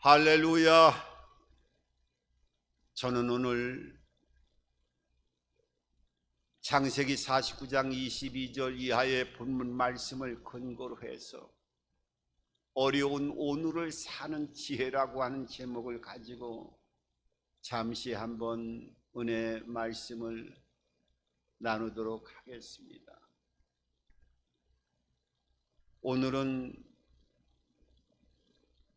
할렐루야. 저는 오늘 창세기 49장 22절 이하의 본문 말씀을 근거로 해서 어려운 오늘을 사는 지혜라고 하는 제목을 가지고 잠시 한번 은혜 말씀을 나누도록 하겠습니다. 오늘은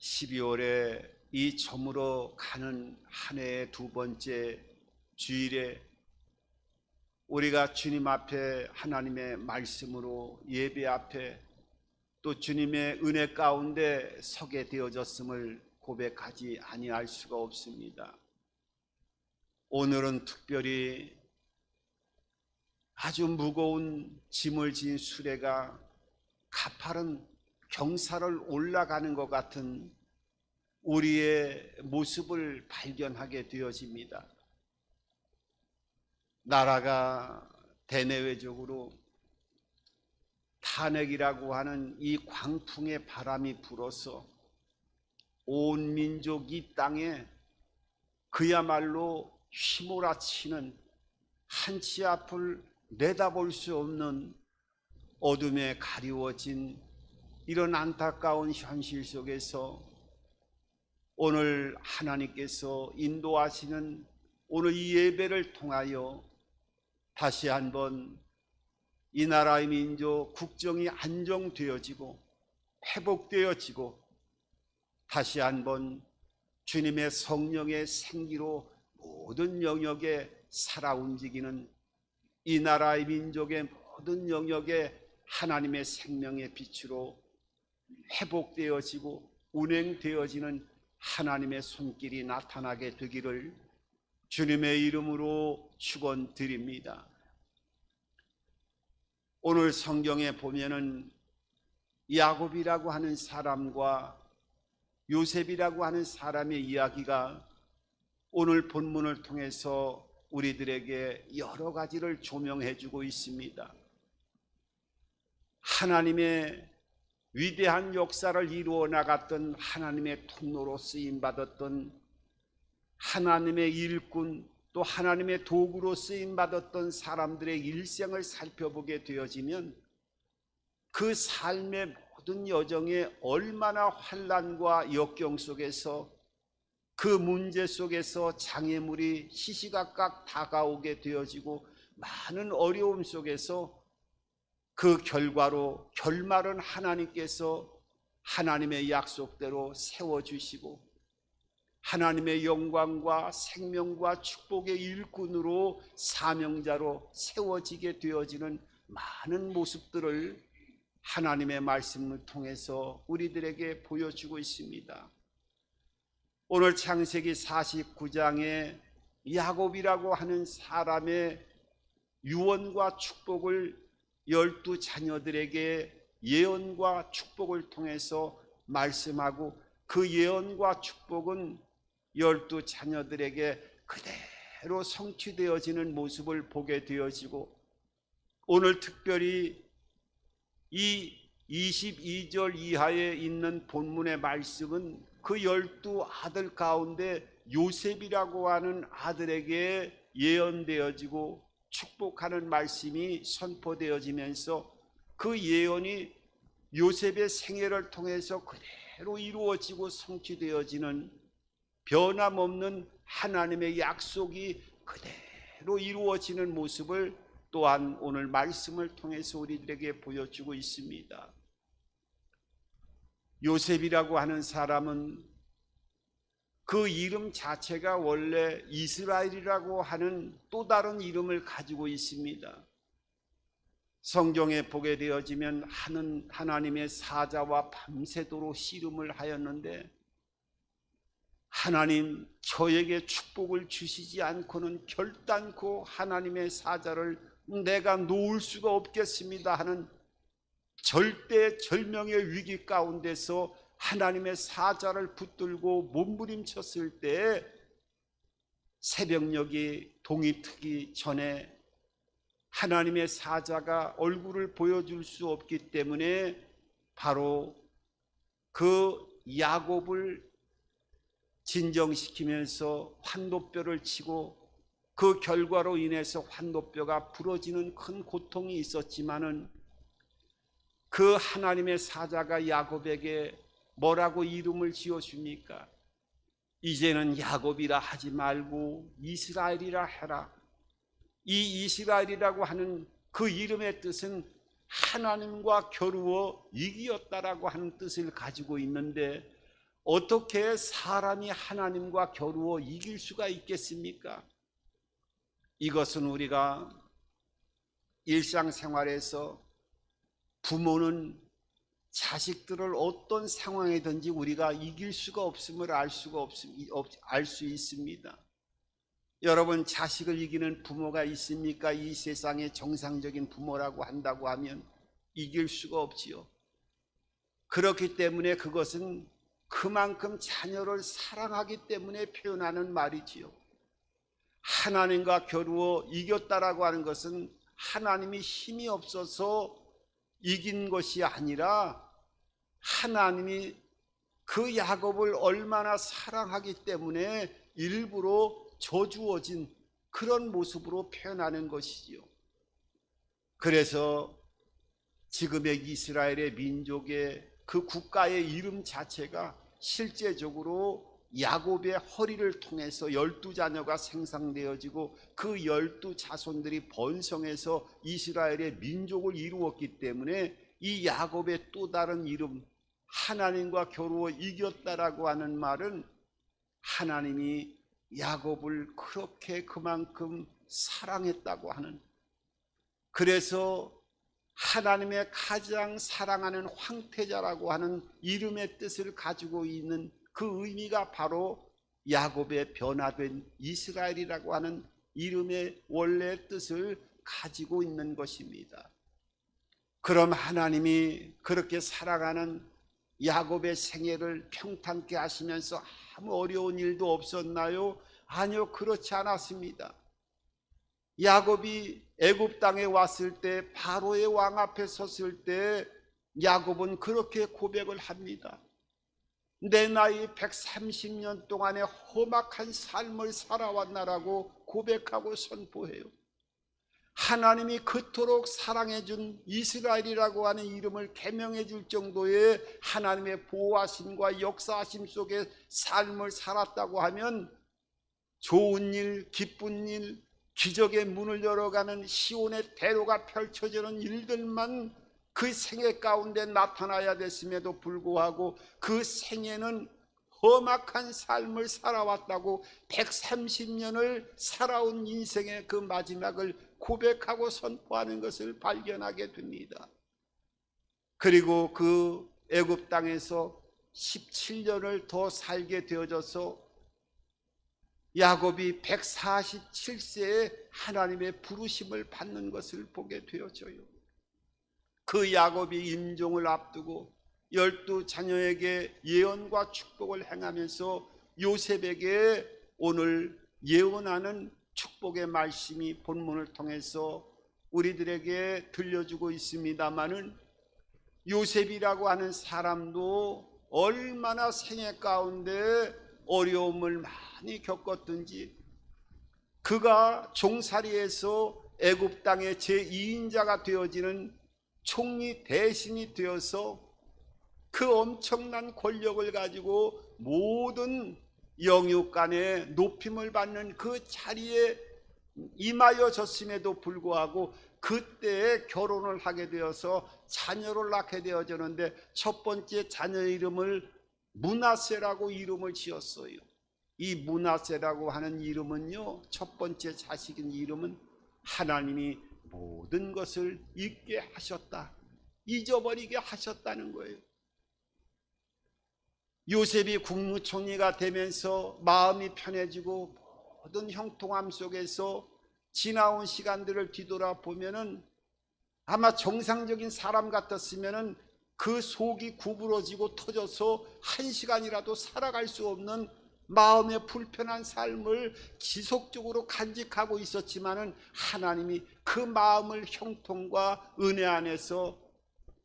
12월에 이 저물어 가는 한 해의 두 번째 주일에 우리가 주님 앞에 하나님의 말씀으로 예배 앞에 또 주님의 은혜 가운데 서게 되어졌음을 고백하지 아니할 수가 없습니다. 오늘은 특별히 아주 무거운 짐을 진 수레가 가파른 경사를 올라가는 것 같은 우리의 모습을 발견하게 되어집니다. 나라가 대내외적으로 탄핵이라고 하는 이 광풍의 바람이 불어서 온 민족 이 땅에 그야말로 휘몰아치는 한치 앞을 내다볼 수 없는 어둠에 가리워진 이런 안타까운 현실 속에서 오늘 하나님께서 인도하시는 오늘 이 예배를 통하여 다시 한번 이 나라의 민족 국정이 안정되어지고 회복되어지고 다시 한번 주님의 성령의 생기로 모든 영역에 살아 움직이는 이 나라의 민족의 모든 영역에 하나님의 생명의 빛으로 회복되어지고 운행되어지는 하나님의 손길이 나타나게 되기를 주님의 이름으로 축원드립니다. 오늘 성경에 보면은 야곱이라고 하는 사람과 요셉이라고 하는 사람의 이야기가 오늘 본문을 통해서 우리들에게 여러 가지를 조명해 주고 있습니다. 하나님의 위대한 역사를 이루어 나갔던 하나님의 통로로 쓰임받았던 하나님의 일꾼 또 하나님의 도구로 쓰임받았던 사람들의 일생을 살펴보게 되어지면 그 삶의 모든 여정에 얼마나 환난과 역경 속에서 그 문제 속에서 장애물이 시시각각 다가오게 되어지고 많은 어려움 속에서 그 결과로 결말은 하나님께서 하나님의 약속대로 세워주시고 하나님의 영광과 생명과 축복의 일꾼으로 사명자로 세워지게 되어지는 많은 모습들을 하나님의 말씀을 통해서 우리들에게 보여주고 있습니다. 오늘 창세기 49장에 야곱이라고 하는 사람의 유언과 축복을 12 자녀들에게 예언과 축복을 통해서 말씀하고 그 예언과 축복은 12 자녀들에게 그대로 성취되어지는 모습을 보게 되어지고 오늘 특별히 이 22절 이하에 있는 본문의 말씀은 그 12 아들 가운데 요셉이라고 하는 아들에게 예언되어지고 축복하는 말씀이 선포되어지면서 그 예언이 요셉의 생애를 통해서 그대로 이루어지고 성취되어지는 변함없는 하나님의 약속이 그대로 이루어지는 모습을 또한 오늘 말씀을 통해서 우리들에게 보여주고 있습니다. 요셉이라고 하는 사람은 그 이름 자체가 원래 이스라엘이라고 하는 또 다른 이름을 가지고 있습니다. 성경에 보게 되어지면 하나님의 사자와 밤새도록 씨름을 하였는데 하나님 저에게 축복을 주시지 않고는 결단코 하나님의 사자를 내가 놓을 수가 없겠습니다 하는 절대절명의 위기 가운데서 하나님의 사자를 붙들고 몸부림쳤을 때 새벽녘이 동이 트기 전에 하나님의 사자가 얼굴을 보여줄 수 없기 때문에 바로 그 야곱을 진정시키면서 환도뼈를 치고 그 결과로 인해서 환도뼈가 부러지는 큰 고통이 있었지만은 그 하나님의 사자가 야곱에게 뭐라고 이름을 지어줍니까? 이제는 야곱이라 하지 말고 이스라엘이라 해라. 이 이스라엘이라고 하는 그 이름의 뜻은 하나님과 겨루어 이기었다라고 하는 뜻을 가지고 있는데, 어떻게 사람이 하나님과 겨루어 이길 수가 있겠습니까? 이것은 우리가 일상생활에서 부모는 자식들을 어떤 상황이든지 우리가 이길 수가 없음을 알 수 있습니다. 여러분, 자식을 이기는 부모가 있습니까? 이 세상의 정상적인 부모라고 한다고 하면 이길 수가 없지요. 그렇기 때문에 그것은 그만큼 자녀를 사랑하기 때문에 표현하는 말이지요. 하나님과 겨루어 이겼다라고 하는 것은 하나님이 힘이 없어서 이긴 것이 아니라 하나님이 그 야곱을 얼마나 사랑하기 때문에 일부러 저주어진 그런 모습으로 표현하는 것이지요. 그래서 지금의 이스라엘의 민족의 그 국가의 이름 자체가 실제적으로 야곱의 허리를 통해서 12자녀가 생산되어지고 그 12자손들이 번성해서 이스라엘의 민족을 이루었기 때문에 이 야곱의 또 다른 이름, 하나님과 겨루어 이겼다라고 하는 말은 하나님이 야곱을 그렇게 그만큼 사랑했다고 하는, 그래서 하나님의 가장 사랑하는 황태자라고 하는 이름의 뜻을 가지고 있는 그 의미가 바로 야곱의 변화된 이스라엘이라고 하는 이름의 원래 뜻을 가지고 있는 것입니다. 그럼 하나님이 그렇게 사랑하는 야곱의 생애를 평탄케 하시면서 아무 어려운 일도 없었나요? 아니요, 그렇지 않았습니다. 야곱이 애굽 땅에 왔을 때, 바로의 왕 앞에 섰을 때 야곱은 그렇게 고백을 합니다. 내 나이 130년 동안의 험악한 삶을 살아왔나라고 고백하고 선포해요. 하나님이 그토록 사랑해준 이스라엘이라고 하는 이름을 개명해 줄 정도의 하나님의 보호하심과 역사하심 속에 삶을 살았다고 하면 좋은 일, 기쁜 일, 기적의 문을 열어가는 시온의 대로가 펼쳐지는 일들만 그 생애 가운데 나타나야 됐음에도 불구하고 그 생애는 험악한 삶을 살아왔다고 130년을 살아온 인생의 그 마지막을 고백하고 선포하는 것을 발견하게 됩니다. 그리고 그 애굽 땅에서 17년을 더 살게 되어져서 야곱이 147세에 하나님의 부르심을 받는 것을 보게 되어져요. 그 야곱이 임종을 앞두고 12자녀에게 예언과 축복을 행하면서 요셉에게 오늘 예언하는 축복의 말씀이 본문을 통해서 우리들에게 들려주고 있습니다마는, 요셉이라고 하는 사람도 얼마나 생애 가운데 어려움을 많이 겪었든지, 그가 종살이에서 애굽 땅의 제2인자가 되어지는 총리 대신이 되어서 그 엄청난 권력을 가지고 모든 영육간에 높임을 받는 그 자리에 임하여졌음에도 불구하고 그때에 결혼을 하게 되어서 자녀를 낳게 되어졌는데, 첫 번째 자녀의 이름을 므낫세라고 이름을 지었어요. 이 므낫세라고 하는 이름은요, 첫 번째 자식인 이름은 하나님이 모든 것을 잊게 하셨다, 잊어버리게 하셨다는 거예요. 요셉이 국무총리가 되면서 마음이 편해지고 모든 형통함 속에서 지나온 시간들을 뒤돌아보면은 아마 정상적인 사람 같았으면은 그 속이 구부러지고 터져서 한 시간이라도 살아갈 수 없는 마음의 불편한 삶을 지속적으로 간직하고 있었지만은, 하나님이 그 마음을 형통과 은혜 안에서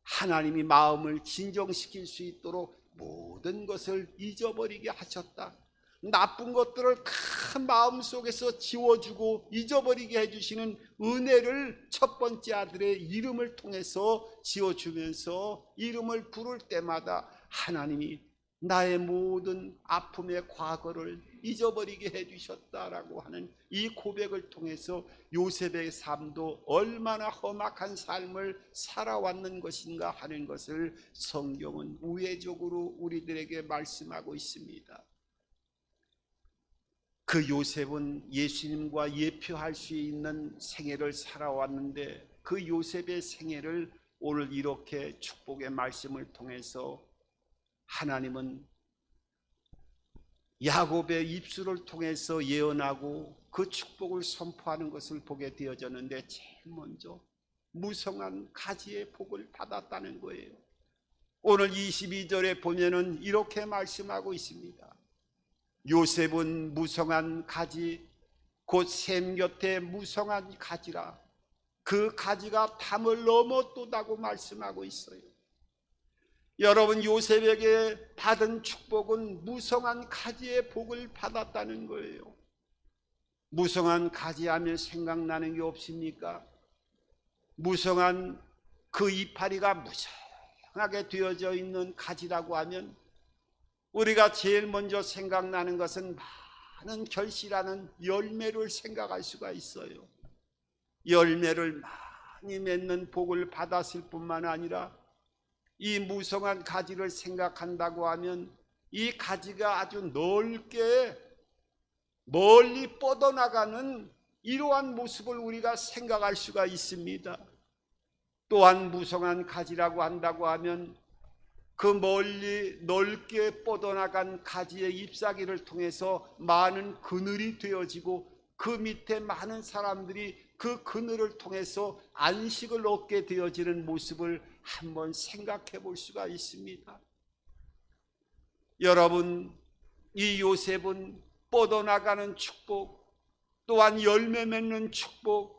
하나님이 마음을 진정시킬 수 있도록 모든 것을 잊어버리게 하셨다. 나쁜 것들을 다 마음속에서 지워주고 잊어버리게 해주시는 은혜를 첫 번째 아들의 이름을 통해서 지어주면서 이름을 부를 때마다 하나님이 나의 모든 아픔의 과거를 잊어버리게 해주셨다라고 하는 이 고백을 통해서 요셉의 삶도 얼마나 험악한 삶을 살아왔는 것인가 하는 것을 성경은 우회적으로 우리들에게 말씀하고 있습니다. 그 요셉은 예수님과 예표할 수 있는 생애를 살아왔는데 그 요셉의 생애를 오늘 이렇게 축복의 말씀을 통해서 하나님은 야곱의 입술을 통해서 예언하고 그 축복을 선포하는 것을 보게 되어졌는데 제일 먼저 무성한 가지의 복을 받았다는 거예요. 오늘 22절에 보면은 이렇게 말씀하고 있습니다. 요셉은 무성한 가지 곧 샘 곁에 무성한 가지라 그 가지가 담을 넘었도다고 말씀하고 있어요. 여러분, 요셉에게 받은 축복은 무성한 가지의 복을 받았다는 거예요. 무성한 가지 하면 생각나는 게 없습니까? 무성한 그 이파리가 무성하게 되어져 있는 가지라고 하면 우리가 제일 먼저 생각나는 것은 많은 결실하는 열매를 생각할 수가 있어요. 열매를 많이 맺는 복을 받았을 뿐만 아니라 이 무성한 가지를 생각한다고 하면 이 가지가 아주 넓게 멀리 뻗어나가는 이러한 모습을 우리가 생각할 수가 있습니다. 또한 무성한 가지라고 한다고 하면 그 멀리 넓게 뻗어나간 가지의 잎사귀를 통해서 많은 그늘이 되어지고 그 밑에 많은 사람들이 그 그늘을 통해서 안식을 얻게 되어지는 모습을 한번 생각해 볼 수가 있습니다. 여러분, 이 요셉은 뻗어나가는 축복, 또한 열매 맺는 축복,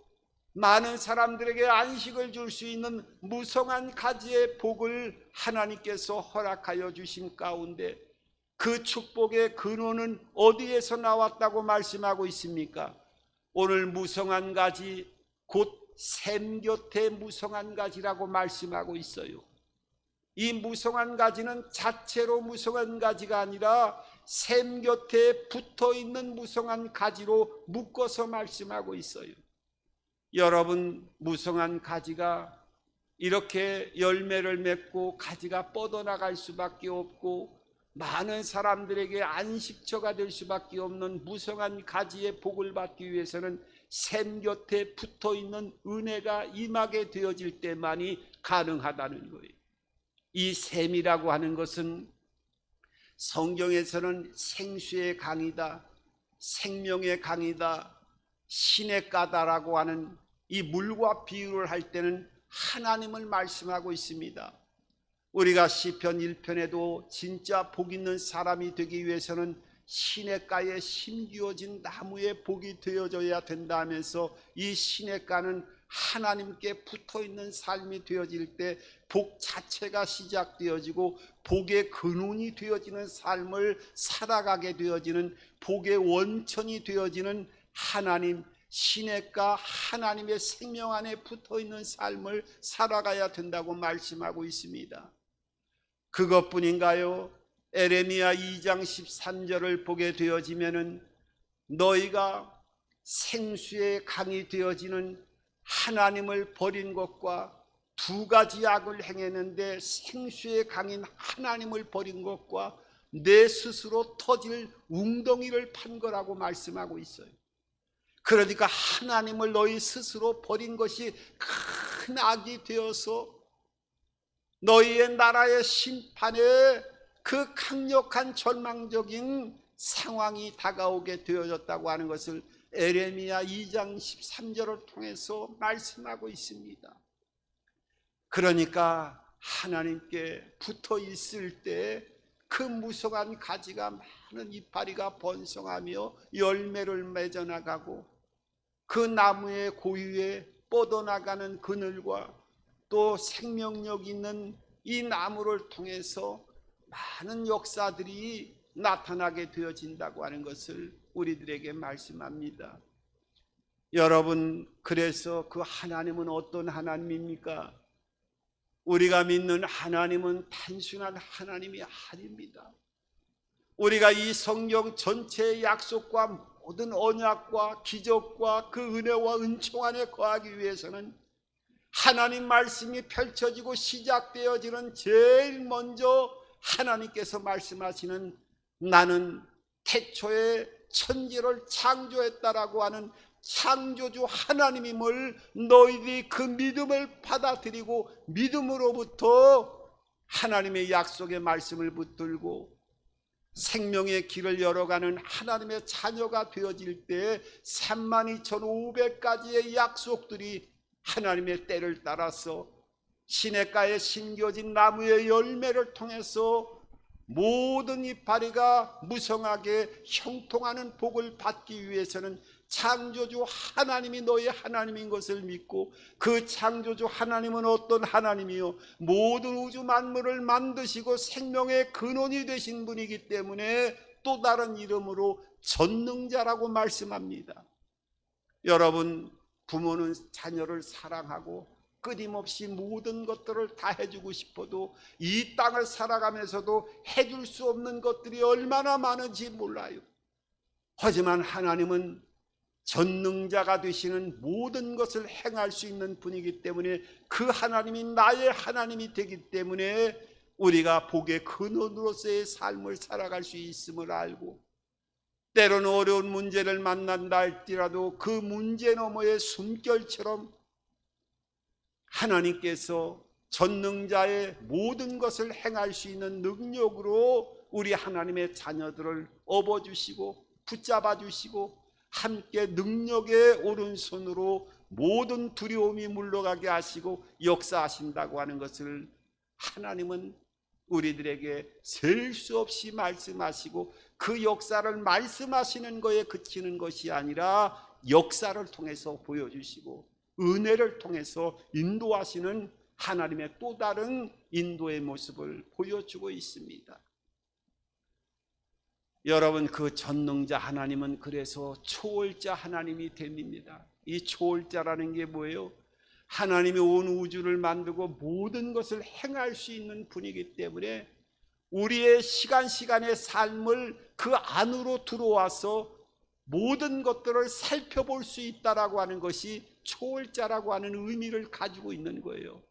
많은 사람들에게 안식을 줄 수 있는 무성한 가지의 복을 하나님께서 허락하여 주신 가운데 그 축복의 근원은 어디에서 나왔다고 말씀하고 있습니까? 오늘 무성한 가지 곧 샘 곁에 무성한 가지라고 말씀하고 있어요. 이 무성한 가지는 자체로 무성한 가지가 아니라 샘 곁에 붙어있는 무성한 가지로 묶어서 말씀하고 있어요. 여러분, 무성한 가지가 이렇게 열매를 맺고 가지가 뻗어나갈 수밖에 없고 많은 사람들에게 안식처가 될 수밖에 없는 무성한 가지의 복을 받기 위해서는 샘 곁에 붙어있는 은혜가 임하게 되어질 때만이 가능하다는 거예요. 이 샘이라고 하는 것은 성경에서는 생수의 강이다, 생명의 강이다, 시냇가다라고 하는 이 물과 비유를 할 때는 하나님을 말씀하고 있습니다. 우리가 시편 1편에도 진짜 복 있는 사람이 되기 위해서는 시냇가에 심기어진 나무에 복이 되어져야 된다 하면서 이 시냇가는 하나님께 붙어있는 삶이 되어질 때 복 자체가 시작되어지고 복의 근원이 되어지는 삶을 살아가게 되어지는 복의 원천이 되어지는 하나님, 시냇가 하나님의 생명 안에 붙어있는 삶을 살아가야 된다고 말씀하고 있습니다. 그것뿐인가요? 에레미야 2장 13절을 보게 되어지면은 너희가 생수의 강이 되어지는 하나님을 버린 것과 두 가지 악을 행했는데 생수의 강인 하나님을 버린 것과 내 스스로 터질 웅덩이를 판 거라고 말씀하고 있어요. 그러니까 하나님을 너희 스스로 버린 것이 큰 악이 되어서 너희의 나라의 심판에 그 강력한 절망적인 상황이 다가오게 되어졌다고 하는 것을 에레미야 2장 13절을 통해서 말씀하고 있습니다. 그러니까 하나님께 붙어 있을 때 그 무성한 가지가 많은 이파리가 번성하며 열매를 맺어 나가고 그 나무의 고유에 뻗어나가는 그늘과 또 생명력 있는 이 나무를 통해서 많은 역사들이 나타나게 되어진다고 하는 것을 우리들에게 말씀합니다. 여러분, 그래서 그 하나님은 어떤 하나님입니까? 우리가 믿는 하나님은 단순한 하나님이 아닙니다. 우리가 이 성경 전체의 약속과 모든 언약과 기적과 그 은혜와 은총 안에 거하기 위해서는 하나님 말씀이 펼쳐지고 시작되어지는 제일 먼저 하나님께서 말씀하시는 나는 태초에 천지를 창조했다라고 하는 창조주 하나님임을 너희들이 그 믿음을 받아들이고 믿음으로부터 하나님의 약속의 말씀을 붙들고 생명의 길을 열어가는 하나님의 자녀가 되어질 때 32,500가지의 약속들이 하나님의 때를 따라서 시냇가에 심겨진 나무의 열매를 통해서 모든 이파리가 무성하게 형통하는 복을 받기 위해서는 창조주 하나님이 너희 하나님인 것을 믿고 그 창조주 하나님은 어떤 하나님이요? 모든 우주 만물을 만드시고 생명의 근원이 되신 분이기 때문에 또 다른 이름으로 전능자라고 말씀합니다. 여러분, 부모는 자녀를 사랑하고 끊임없이 모든 것들을 다 해주고 싶어도 이 땅을 살아가면서도 해줄 수 없는 것들이 얼마나 많은지 몰라요. 하지만 하나님은 전능자가 되시는 모든 것을 행할 수 있는 분이기 때문에 그 하나님이 나의 하나님이 되기 때문에 우리가 복의 근원으로서의 삶을 살아갈 수 있음을 알고 때로는 어려운 문제를 만난다 할지라도 그 문제 너머의 숨결처럼 하나님께서 전능자의 모든 것을 행할 수 있는 능력으로 우리 하나님의 자녀들을 업어주시고 붙잡아주시고 함께 능력의 오른손으로 모든 두려움이 물러가게 하시고 역사하신다고 하는 것을 하나님은 우리들에게 셀 수 없이 말씀하시고 그 역사를 말씀하시는 것에 그치는 것이 아니라 역사를 통해서 보여주시고 은혜를 통해서 인도하시는 하나님의 또 다른 인도의 모습을 보여주고 있습니다. 여러분, 그 전능자 하나님은 그래서 초월자 하나님이 됩니다. 이 초월자라는 게 뭐예요? 하나님이 온 우주를 만들고 모든 것을 행할 수 있는 분이기 때문에 우리의 시간의 삶을 그 안으로 들어와서 모든 것들을 살펴볼 수 있다라고 하는 것이 초월자라고 하는 의미를 가지고 있는 거예요.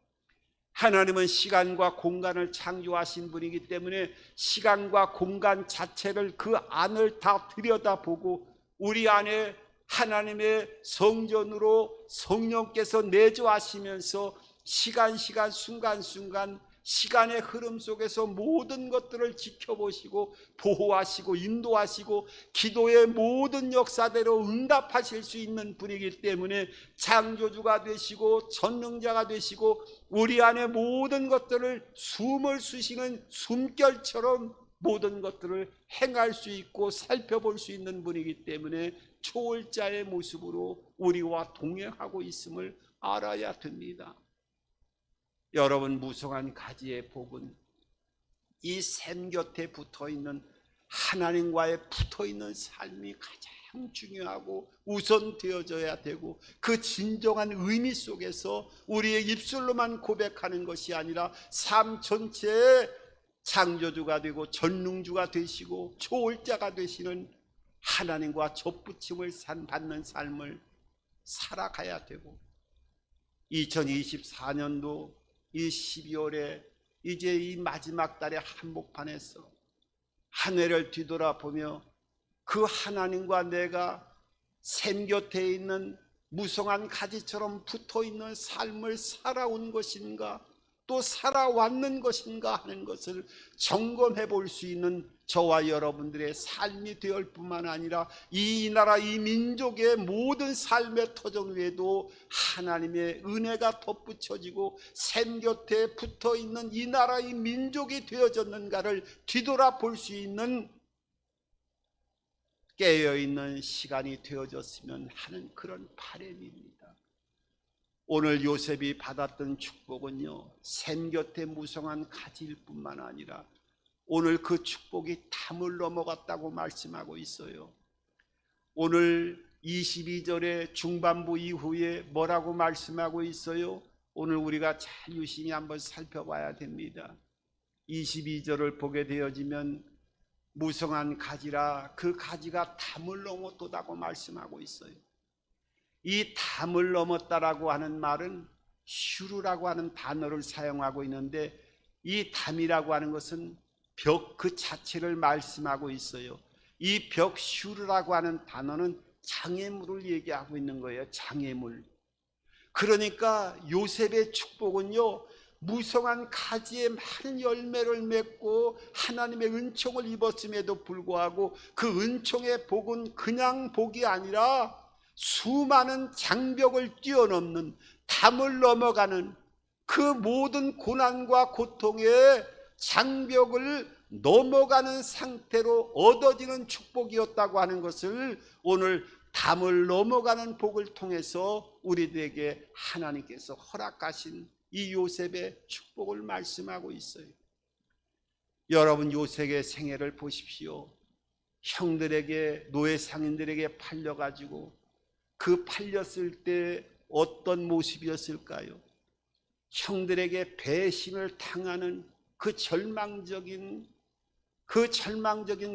하나님은 시간과 공간을 창조하신 분이기 때문에 시간과 공간 자체를 그 안을 다 들여다보고 우리 안에 하나님의 성전으로 성령께서 내주하시면서 시간 순간 시간의 흐름 속에서 모든 것들을 지켜보시고 보호하시고 인도하시고 기도의 모든 역사대로 응답하실 수 있는 분이기 때문에 창조주가 되시고 전능자가 되시고 우리 안에 모든 것들을 숨을 쉬시는 숨결처럼 모든 것들을 행할 수 있고 살펴볼 수 있는 분이기 때문에 초월자의 모습으로 우리와 동행하고 있음을 알아야 됩니다. 여러분, 무성한 가지의 복은 이 샘 곁에 붙어있는 하나님과의 붙어있는 삶이 가장 중요하고 우선 되어져야 되고 그 진정한 의미 속에서 우리의 입술로만 고백하는 것이 아니라 삶 전체에 창조주가 되고 전능주가 되시고 초월자가 되시는 하나님과 접붙임을 받는 삶을 살아가야 되고 2024년도 이 12월에 이제 이 마지막 달의 한복판에서 한 해를 뒤돌아보며 그 하나님과 내가 샘 곁에 있는 무성한 가지처럼 붙어있는 삶을 살아온 것인가 또 살아왔는 것인가 하는 것을 점검해 볼 수 있는 저와 여러분들의 삶이 되을 뿐만 아니라 이 나라 이 민족의 모든 삶의 터전 위에도 하나님의 은혜가 덧붙여지고 샘 곁에 붙어있는 이 나라 이 민족이 되어졌는가를 뒤돌아 볼 수 있는 깨어있는 시간이 되어졌으면 하는 그런 바람입니다. 오늘 요셉이 받았던 축복은요, 샘 곁에 무성한 가지일 뿐만 아니라 오늘 그 축복이 담을 넘어갔다고 말씀하고 있어요. 오늘 22절의 중반부 이후에 뭐라고 말씀하고 있어요? 오늘 우리가 잘 유심히 한번 살펴봐야 됩니다. 22절을 보게 되어지면 무성한 가지라 그 가지가 담을 넘었도다고 말씀하고 있어요. 이 담을 넘었다라고 하는 말은 슈르라고 하는 단어를 사용하고 있는데, 이 담이라고 하는 것은 벽 그 자체를 말씀하고 있어요. 이 벽 슈르라고 하는 단어는 장애물을 얘기하고 있는 거예요. 장애물. 그러니까 요셉의 축복은요, 무성한 가지에 많은 열매를 맺고 하나님의 은총을 입었음에도 불구하고 그 은총의 복은 그냥 복이 아니라 수많은 장벽을 뛰어넘는, 담을 넘어가는 그 모든 고난과 고통의 장벽을 넘어가는 상태로 얻어지는 축복이었다고 하는 것을 오늘 담을 넘어가는 복을 통해서 우리들에게 하나님께서 허락하신 이 요셉의 축복을 말씀하고 있어요. 여러분, 요셉의 생애를 보십시오. 형들에게, 노예 상인들에게 팔려가지고 그 팔렸을 때 어떤 모습이었을까요? 형들에게 배신을 당하는 그 절망적인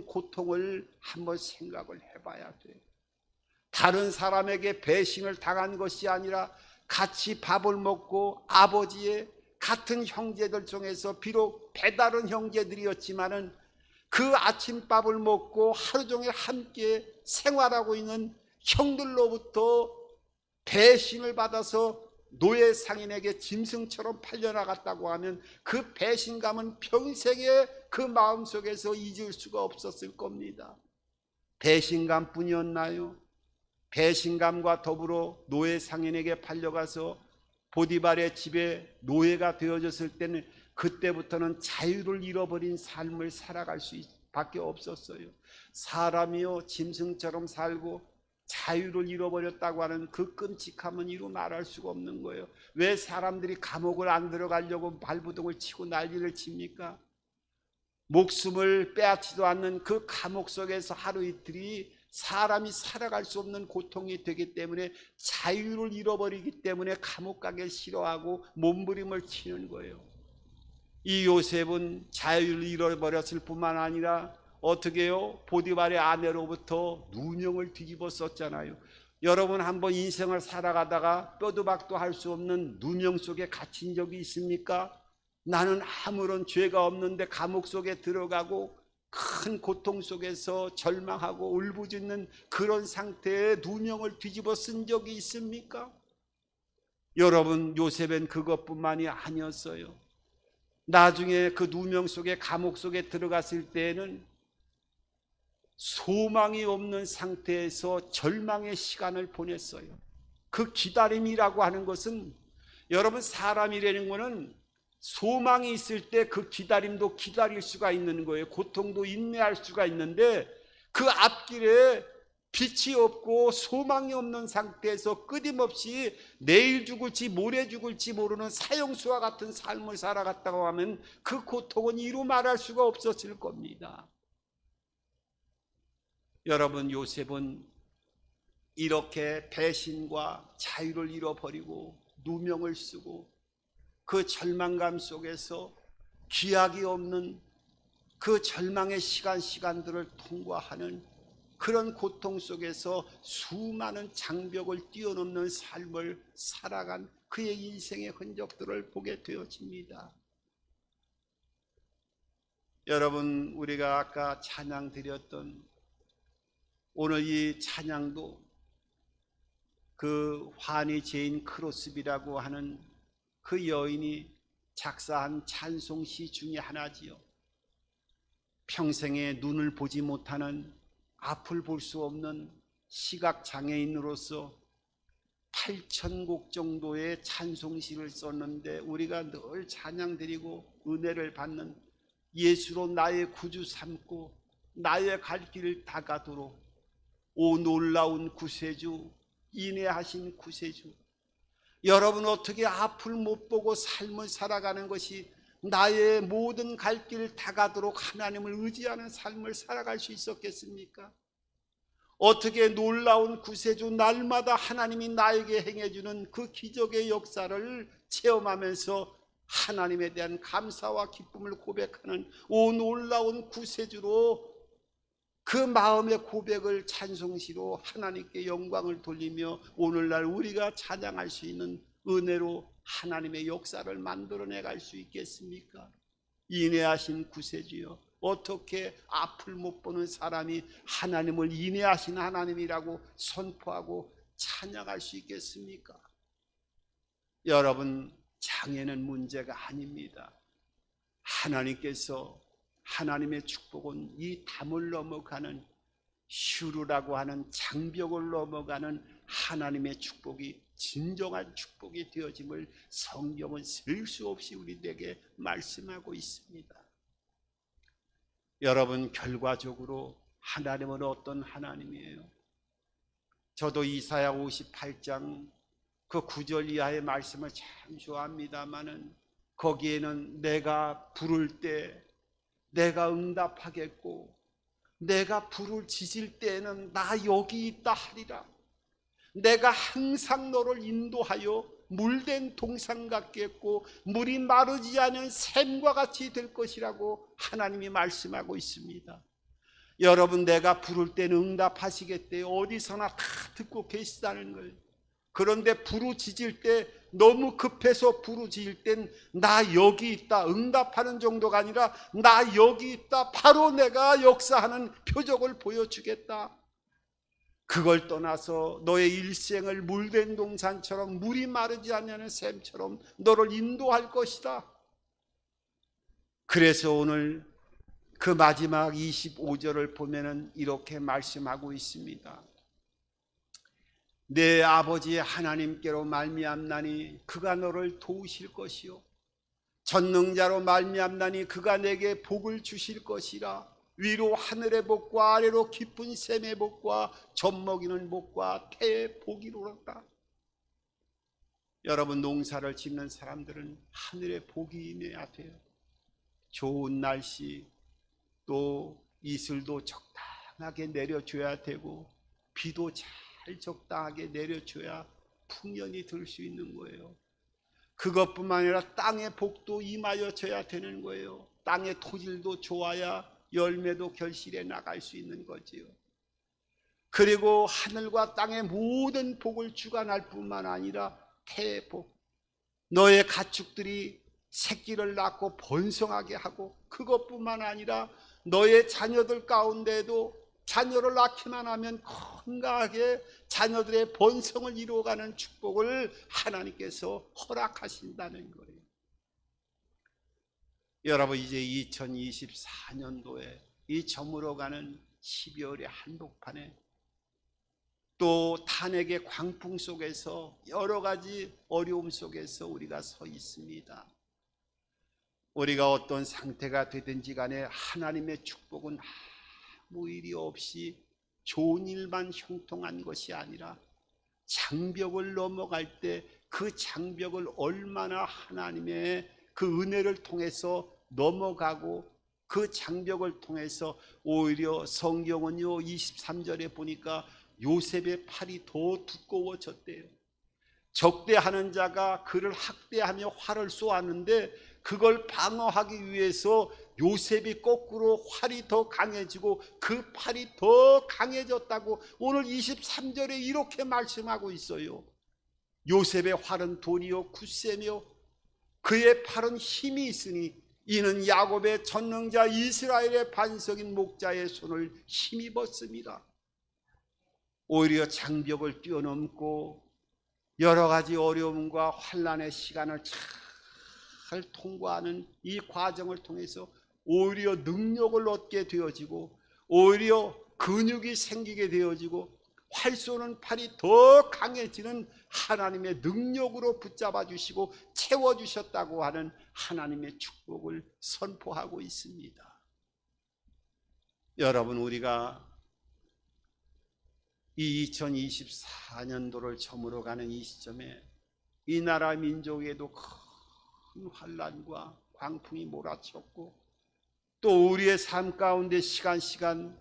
고통을 한번 생각을 해봐야 돼요. 다른 사람에게 배신을 당한 것이 아니라 같이 밥을 먹고 아버지의 같은 형제들 중에서 비록 배다른 형제들이었지만은 그 아침밥을 먹고 하루 종일 함께 생활하고 있는 형들로부터 배신을 받아서 노예 상인에게 짐승처럼 팔려나갔다고 하면 그 배신감은 평생에 그 마음속에서 잊을 수가 없었을 겁니다. 배신감뿐이었나요? 배신감과 더불어 노예 상인에게 팔려가서 보디발의 집에 노예가 되어졌을 때는 그때부터는 자유를 잃어버린 삶을 살아갈 수밖에 없었어요. 사람이요 짐승처럼 살고 자유를 잃어버렸다고 하는 그 끔찍함은 이루 말할 수가 없는 거예요. 왜 사람들이 감옥을 안 들어가려고 발부동을 치고 난리를 칩니까? 목숨을 빼앗지도 않는 그 감옥 속에서 하루 이틀이 사람이 살아갈 수 없는 고통이 되기 때문에, 자유를 잃어버리기 때문에 감옥 가기를 싫어하고 몸부림을 치는 거예요. 이 요셉은 자유를 잃어버렸을 뿐만 아니라 어떻게 해요? 보디발의 아내로부터 누명을 뒤집어 썼잖아요. 여러분, 한번 인생을 살아가다가 뼈도 박도 할 수 없는 누명 속에 갇힌 적이 있습니까? 나는 아무런 죄가 없는데 감옥 속에 들어가고 큰 고통 속에서 절망하고 울부짖는 그런 상태에 누명을 뒤집어 쓴 적이 있습니까? 여러분, 요셉은 그것뿐만이 아니었어요. 나중에 그 누명 속에, 감옥 속에 들어갔을 때에는 소망이 없는 상태에서 절망의 시간을 보냈어요. 그 기다림이라고 하는 것은, 여러분, 사람이라는 것은 소망이 있을 때 그 기다림도 기다릴 수가 있는 거예요. 고통도 인내할 수가 있는데, 그 앞길에 빛이 없고 소망이 없는 상태에서 끊임없이 내일 죽을지 모레 죽을지 모르는 사형수와 같은 삶을 살아갔다고 하면 그 고통은 이루 말할 수가 없었을 겁니다. 여러분, 요셉은 이렇게 배신과 자유를 잃어버리고 누명을 쓰고 그 절망감 속에서 기약이 없는 그 절망의 시간들을 통과하는 그런 고통 속에서 수많은 장벽을 뛰어넘는 삶을 살아간 그의 인생의 흔적들을 보게 되어집니다. 여러분, 우리가 아까 찬양 드렸던 오늘 이 찬양도 그 환희 제인 크로스비라고 하는 그 여인이 작사한 찬송시 중에 하나지요. 평생에 눈을 보지 못하는, 앞을 볼 수 없는 시각장애인으로서 8,000곡 정도의 찬송시를 썼는데, 우리가 늘 찬양드리고 은혜를 받는, 예수로 나의 구주 삼고 나의 갈 길을 다가도록 오 놀라운 구세주, 인애하신 구세주. 여러분, 어떻게 앞을 못 보고 삶을 살아가는 것이 나의 모든 갈 길 다 가도록 하나님을 의지하는 삶을 살아갈 수 있었겠습니까? 어떻게 놀라운 구세주, 날마다 하나님이 나에게 행해주는 그 기적의 역사를 체험하면서 하나님에 대한 감사와 기쁨을 고백하는 오 놀라운 구세주로 그 마음의 고백을 찬송시로 하나님께 영광을 돌리며 오늘날 우리가 찬양할 수 있는 은혜로 하나님의 역사를 만들어내 갈 수 있겠습니까? 인내하신 구세주여, 어떻게 앞을 못 보는 사람이 하나님을 인내하신 하나님이라고 선포하고 찬양할 수 있겠습니까? 여러분, 장애는 문제가 아닙니다. 하나님께서 하나님의 축복은 이 담을 넘어가는 슈루라고 하는 장벽을 넘어가는 하나님의 축복이 진정한 축복이 되어짐을 성경은 셀 수 없이 우리에게 말씀하고 있습니다. 여러분, 결과적으로 하나님은 어떤 하나님이에요? 저도 이사야 58장 그 9절 이하의 말씀을 참 좋아합니다마는 거기에는 내가 부를 때 내가 응답하겠고 내가 불을 지질 때에는 나 여기 있다 하리라. 내가 항상 너를 인도하여 물된 동산 같겠고 물이 마르지 않은 샘과 같이 될 것이라고 하나님이 말씀하고 있습니다. 여러분, 내가 부를 때는 응답하시겠대요. 어디서나 다 듣고 계시다는 거예요. 그런데 부르짖을 때 너무 급해서 부르짖을 땐 나 여기 있다 응답하는 정도가 아니라 나 여기 있다, 바로 내가 역사하는 표적을 보여주겠다. 그걸 떠나서 너의 일생을 물된 동산처럼 물이 마르지 않는 샘처럼 너를 인도할 것이다. 그래서 오늘 그 마지막 25절을 보면은 이렇게 말씀하고 있습니다. 내 아버지 하나님께로 말미암나니 그가 너를 도우실 것이요 전능자로 말미암나니 그가 내게 복을 주실 것이라. 위로 하늘의 복과 아래로 깊은 샘의 복과 젖먹이는 복과 태의 복이로다. 여러분, 농사를 짓는 사람들은 하늘의 복이 임해야 돼요. 좋은 날씨, 또 이슬도 적당하게 내려줘야 되고 비도 잘 적당하게 내려줘야 풍년이 들 수 있는 거예요. 그것뿐만 아니라 땅의 복도 임하여져야 되는 거예요. 땅의 토질도 좋아야 열매도 결실해 나갈 수 있는 거지요. 그리고 하늘과 땅의 모든 복을 주관할 뿐만 아니라 태의 복, 너의 가축들이 새끼를 낳고 번성하게 하고, 그것뿐만 아니라 너의 자녀들 가운데도 자녀를 낳기만 하면 건강하게 자녀들의 번성을 이루어가는 축복을 하나님께서 허락하신다는 거예요. 여러분, 이제 2024년도에 이 저물어가는 12월의 한복판에 또 탄핵의 광풍 속에서 여러 가지 어려움 속에서 우리가 서 있습니다. 우리가 어떤 상태가 되든지 간에 하나님의 축복은 아무 일이 없이 좋은 일만 형통한 것이 아니라 장벽을 넘어갈 때 그 장벽을 얼마나 하나님의 그 은혜를 통해서 넘어가고 그 장벽을 통해서 오히려 성경은요 23절에 보니까 요셉의 팔이 더 두꺼워졌대요. 적대하는 자가 그를 학대하며 활을 쏘았는데 그걸 방어하기 위해서 요셉이 거꾸로 활이 더 강해지고 그 팔이 더 강해졌다고 오늘 23절에 이렇게 말씀하고 있어요. 요셉의 활은 돌이요 굳세며 그의 팔은 힘이 있으니 이는 야곱의 전능자 이스라엘의 반석인 목자의 손을 힘입었습니다. 오히려 장벽을 뛰어넘고 여러 가지 어려움과 환난의 시간을 잘 통과하는 이 과정을 통해서 오히려 능력을 얻게 되어지고 오히려 근육이 생기게 되어지고 활 쏘는 팔이 더 강해지는 하나님의 능력으로 붙잡아 주시고 채워주셨다고 하는 하나님의 축복을 선포하고 있습니다. 여러분, 우리가 이 2024년도를 저물어가는 이 시점에 이 나라 민족에도 큰 환난과 광풍이 몰아쳤고 또 우리의 삶 가운데 시간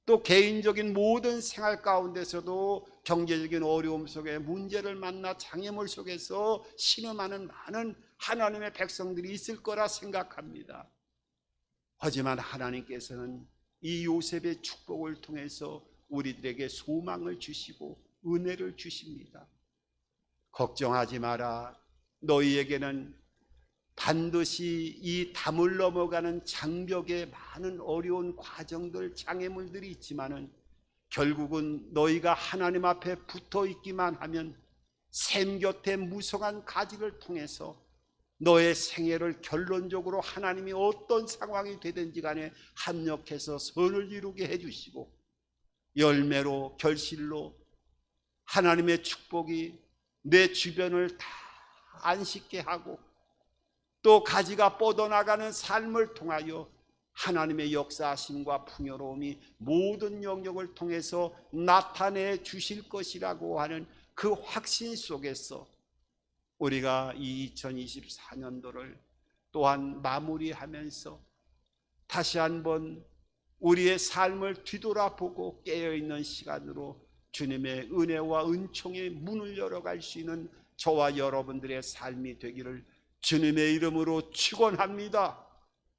또 개인적인 모든 생활 가운데서도 경제적인 어려움 속에 문제를 만나 장애물 속에서 신음하는 많은 하나님의 백성들이 있을 거라 생각합니다. 하지만 하나님께서는 이 요셉의 축복을 통해서 우리들에게 소망을 주시고 은혜를 주십니다. 걱정하지 마라. 너희에게는 반드시 이 담을 넘어가는 장벽에 많은 어려운 과정들, 장애물들이 있지만은 결국은 너희가 하나님 앞에 붙어 있기만 하면 샘 곁에 무성한 가지를 통해서 너의 생애를 결론적으로 하나님이 어떤 상황이 되든지 간에 합력해서 선을 이루게 해주시고 열매로 결실로 하나님의 축복이 내 주변을 다 안식게 하고 또 가지가 뻗어나가는 삶을 통하여 하나님의 역사하심과 풍요로움이 모든 영역을 통해서 나타내 주실 것이라고 하는 그 확신 속에서 우리가 이 2024년도를 또한 마무리하면서 다시 한번 우리의 삶을 뒤돌아보고 깨어있는 시간으로 주님의 은혜와 은총의 문을 열어갈 수 있는 저와 여러분들의 삶이 되기를 주님의 이름으로 축원합니다.